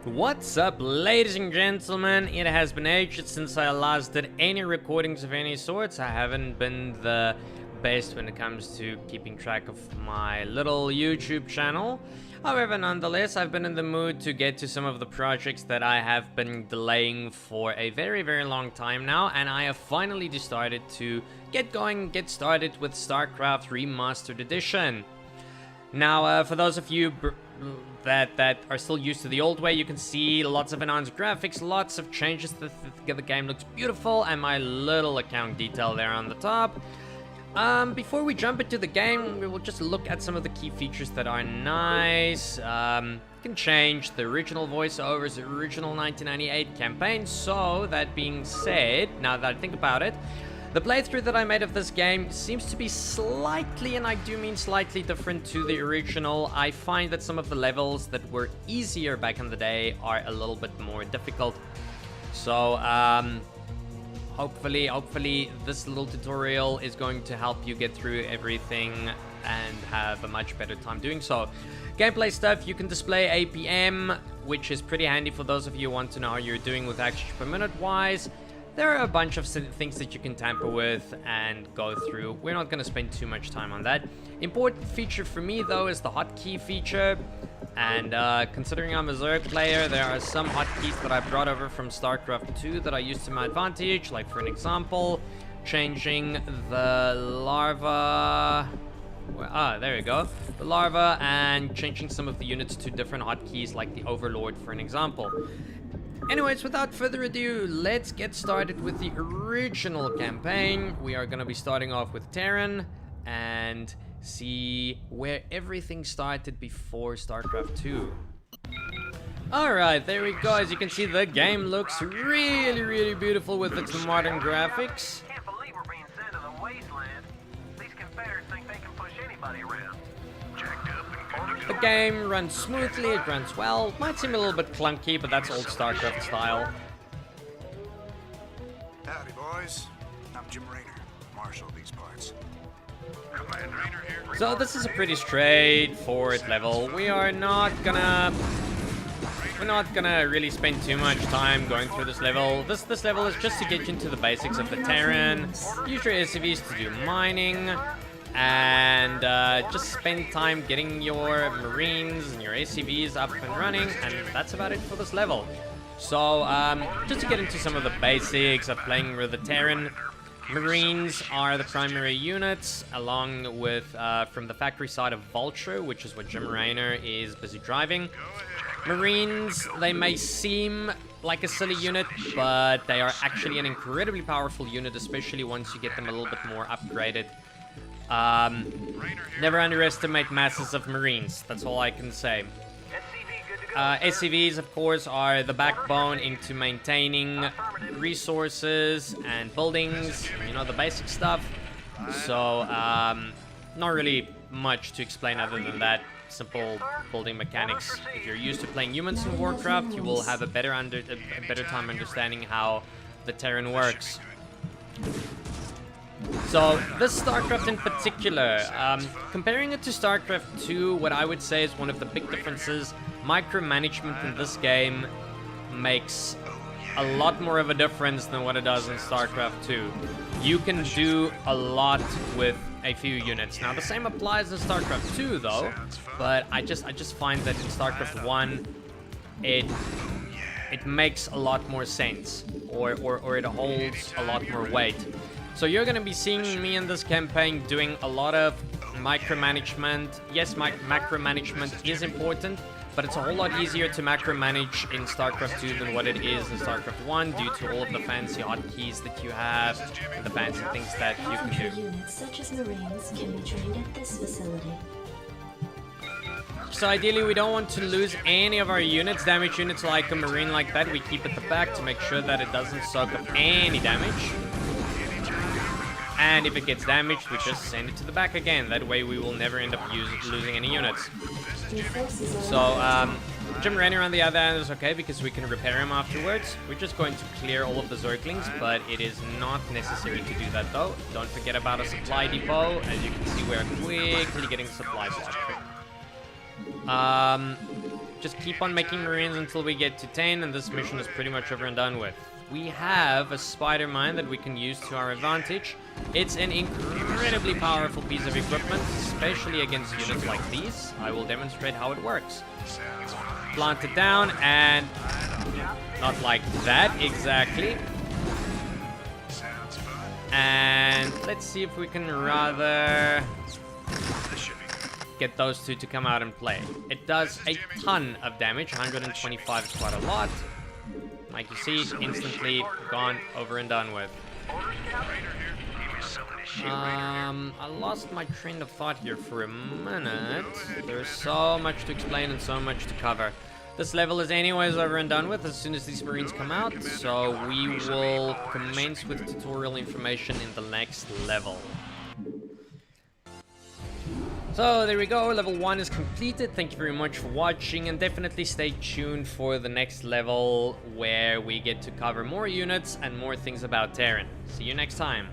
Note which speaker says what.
Speaker 1: What's up, ladies and gentlemen? It has been ages since I last did any recordings of any sorts. I haven't been the best when it comes to keeping track of my little YouTube channel. However, nonetheless, I've been in the mood to get to some of the projects that I have been delaying for a very long time now, and I have finally decided to get started with Starcraft Remastered Edition. Now, for those of you that are still used to the old way, you can see lots of enhanced graphics, lots of changes. The game looks beautiful, and my little account detail there on the top. Before we jump into the game, we will just look at some of the key features that are nice. You can change the original voiceovers, the original 1998 campaign. So, that being said, now that I think about it, the playthrough that I made of this game seems to be slightly, and I do mean slightly, different to the original. I find that some of the levels that were easier back in the day are a little bit more difficult. So, hopefully this little tutorial is going to help you get through everything and have a much better time doing so. Gameplay stuff, you can display APM, which is pretty handy for those of you who want to know how you're doing with actions per minute wise. There are a bunch of things that you can tamper with and go through. We're not going to spend too much time on that. Important feature for me, though, is the hotkey feature. And considering I'm a Zerg player, there are some hotkeys that I brought over from StarCraft 2 that I use to my advantage. Like, for an example, changing the larva... there we go. The larva, and changing some of the units to different hotkeys, like the Overlord, for an example. Anyways, without further ado, let's get started with the original campaign. We are going to be starting off with Terran and see where everything started before StarCraft 2. Alright, there we go. As you can see, the game looks really beautiful with its modern graphics.
Speaker 2: Can't believe we're being sent to the Wasteland. These Confederates think they can push anybody around. Jacked up and
Speaker 1: The game runs smoothly, it runs well. Might seem a little bit clunky, but that's old StarCraft style.
Speaker 3: Howdy, boys. I'm Jim Raynor, Marshal of these parts. Command Raynor here.
Speaker 1: So this is a pretty straightforward level. We're not gonna really spend too much time going through this level. This level is just to get you into the basics of the Terran, use your SCVs to do mining, and just spend time getting your Marines and your ACVs up and running, and that's about it for this level. So, just to get into some of the basics of playing with the Terran, Marines are the primary units, along with, from the factory side of Vulture, which is what Jim Raynor is busy driving. Marines, they may seem like a silly unit, but they are actually an incredibly powerful unit, especially once you get them a little bit more upgraded. Never underestimate masses of Marines, that's all I can say. SCVs, of course, are the backbone into maintaining resources and buildings, you know, the basic stuff. So, not really much to explain other than that. Simple building mechanics. If you're used to playing humans in Warcraft, you will have a better time understanding how the Terran works. So, this StarCraft in particular, comparing it to StarCraft 2, what I would say is one of the big differences, micromanagement in this game makes a lot more of a difference than what it does in StarCraft 2. You can do a lot with a few units. Now, the same applies in StarCraft 2, though, but I just find that in StarCraft 1, it makes a lot more sense, or it holds a lot more weight. So you're going to be seeing me in this campaign doing a lot of micromanagement. Yes, macromanagement is important, but it's a whole lot easier to macromanage in StarCraft 2 than what it is in StarCraft 1 due to all of the fancy hotkeys that you have and the fancy things that you can do.
Speaker 4: Units such as Marines can be trained at this facility.
Speaker 1: So ideally, we don't want to lose any of our units. Damage units like a Marine like that, we keep at the back to make sure that it doesn't soak up any damage. And if it gets damaged, we just send it to the back again. That way we will never end up losing any units. So, Jim Raynor on the other hand is okay because we can repair him afterwards. We're just going to clear all of the Zerglings, but it is not necessary to do that though. Don't forget about a supply depot. As you can see, we're quickly getting supplies back. just keep on making Marines until we get to 10, and this mission is pretty much over and done with. We have a spider mine that we can use to our advantage. It's an incredibly powerful piece of equipment, especially against units like these. I will demonstrate how it works. Plant it down, and not like that exactly. And let's see if we can rather get those two to come out and play. It does a ton of damage. 125 is quite a lot. Like you see, instantly gone, over and done with. I lost my train of thought here for a minute. There's so much to explain and so much to cover. This level is anyways over and done with as soon as these Marines come out, so we will commence with tutorial information in the next level. So there we go, level 1 is completed. Thank you very much for watching, and definitely stay tuned for the next level where we get to cover more units and more things about Terran. See you next time.